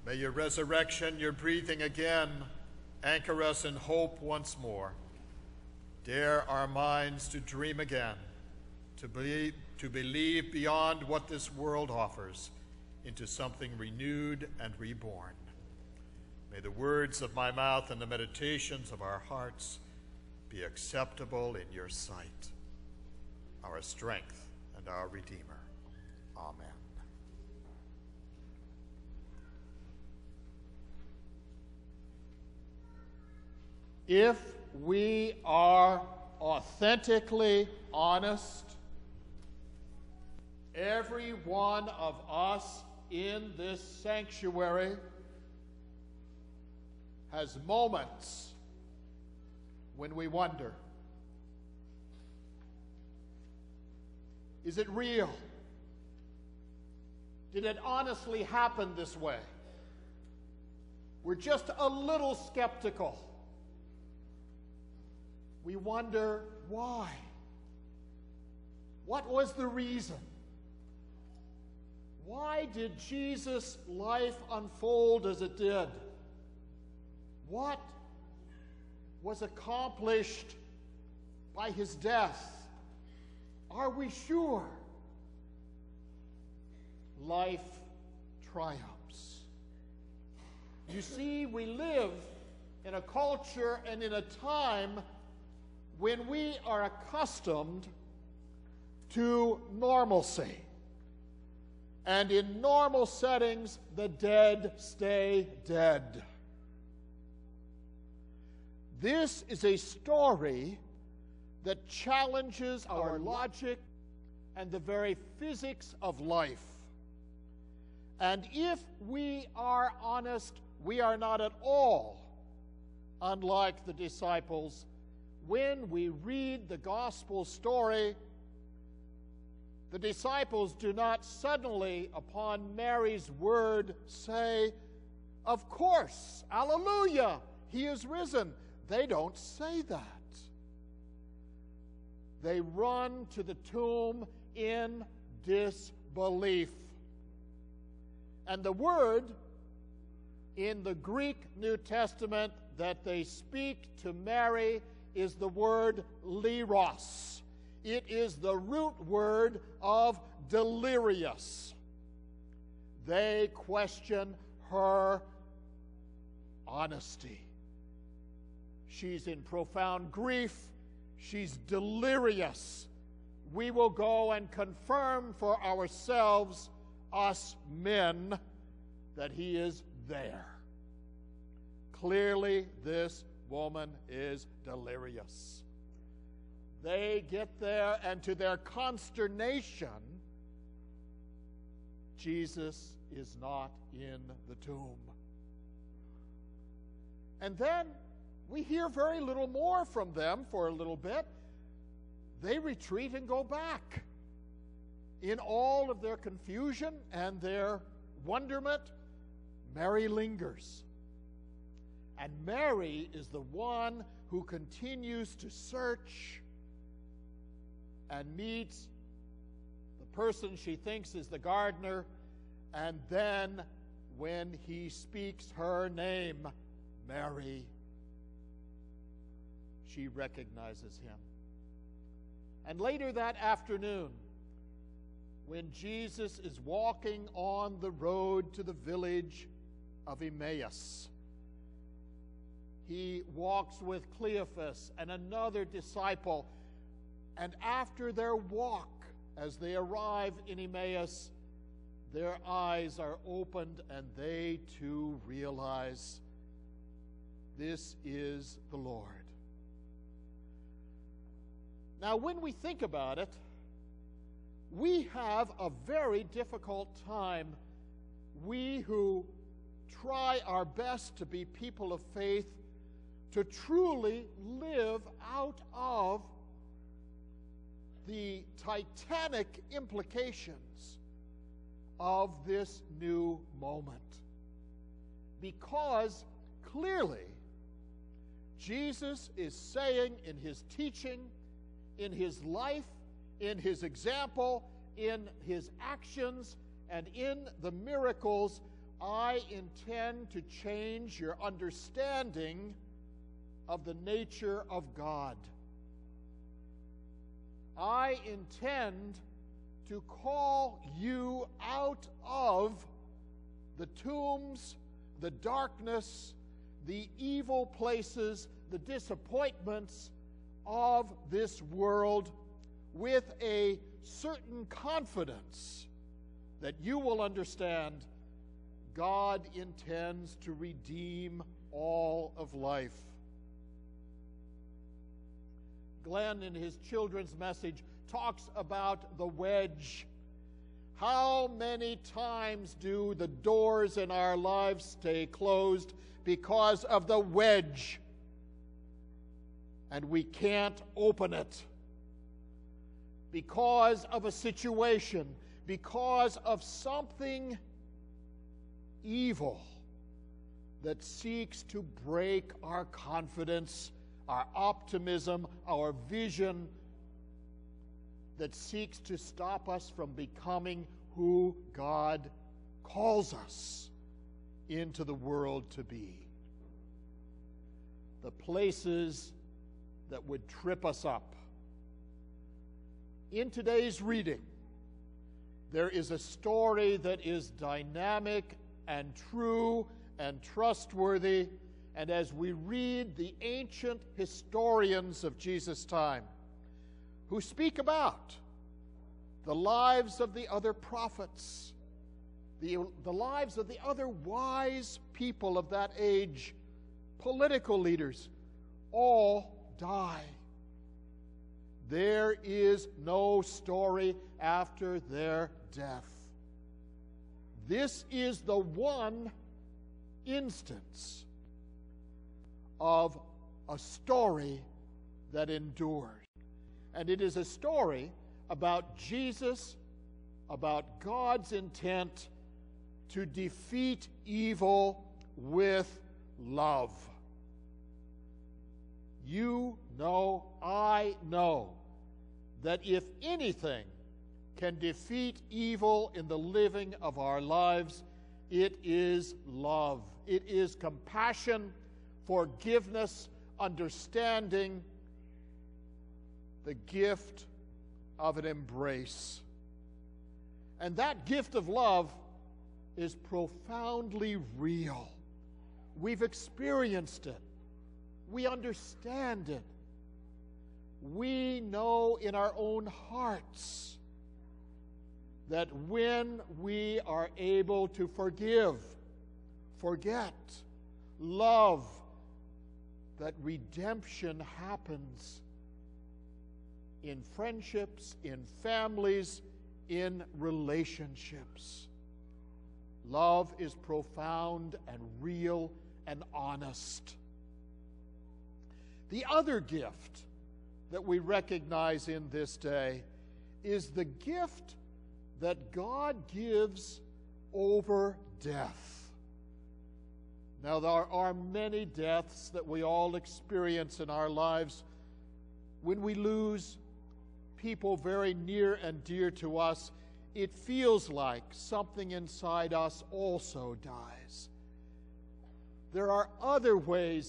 May your resurrection, your breathing again, anchor us in hope once more. Dare our minds to dream again, to believe beyond what this world offers into something renewed and reborn. May the words of my mouth and the meditations of our hearts be acceptable in your sight, our strength and our Redeemer. Amen. If we are authentically honest, every one of us in this sanctuary has moments when we wonder, is it real? Did it honestly happen this way? We're just a little skeptical. We wonder why. What was the reason? Why did Jesus' life unfold as it did? What was accomplished by his death? Are we sure? Life triumphs. You see, we live in a culture and in a time when we are accustomed to normalcy. And in normal settings, the dead stay dead. This is a story that challenges our logic and the very physics of life. And if we are honest, we are not at all unlike the disciples. When we read the gospel story, the disciples do not suddenly, upon Mary's word, say, "Of course, alleluia, he is risen." They don't say that. They run to the tomb in disbelief. And the word in the Greek New Testament that they speak to Mary is the word leros. It is the root word of delirious. They question her honesty. She's in profound grief. She's delirious. We will go and confirm for ourselves, us men, that he is there. Clearly, this woman is delirious. They get there, and to their consternation, Jesus is not in the tomb. And then we hear very little more from them for a little bit. They retreat and go back. In all of their confusion and their wonderment, Mary lingers. And Mary is the one who continues to search and meets the person she thinks is the gardener. And then when he speaks her name, Mary, she recognizes him. And later that afternoon, when Jesus is walking on the road to the village of Emmaus, he walks with Cleophas and another disciple. And after their walk, as they arrive in Emmaus, their eyes are opened and they too realize this is the Lord. Now, when we think about it, we have a very difficult time, we who try our best to be people of faith, to truly live out of the titanic implications of this new moment. Because clearly, Jesus is saying in his teaching, in his life, in his example, in his actions, and in the miracles, I intend to change your understanding of the nature of God. I intend to call you out of the tombs, the darkness, the evil places, the disappointments of this world with a certain confidence that you will understand God intends to redeem all of life. Glenn, in his children's message, talks about the wedge. How many times do the doors in our lives stay closed because of the wedge, and we can't open it? Because of a situation, because of something evil that seeks to break our confidence, our optimism, our vision, that seeks to stop us from becoming who God calls us into the world to be. The places that would trip us up. In today's reading, there is a story that is dynamic and true and trustworthy, and as we read the ancient historians of Jesus' time, who speak about the lives of the other prophets, the lives of the other wise people of that age, political leaders, all die. There is no story after their death. This is the one instance of a story that endures. And it is a story about Jesus, about God's intent to defeat evil with love. You know, I know, that if anything can defeat evil in the living of our lives, it is love. It is compassion, forgiveness, understanding, the gift of an embrace. And that gift of love is profoundly real. We've experienced it. We understand it. We know in our own hearts that when we are able to forgive, forget, love, that redemption happens in friendships, in families, in relationships. Love is profound and real and honest. The other gift that we recognize in this day is the gift that God gives over death. Now, there are many deaths that we all experience in our lives when we lose people very near and dear to us. It feels like something inside us also dies. There are other ways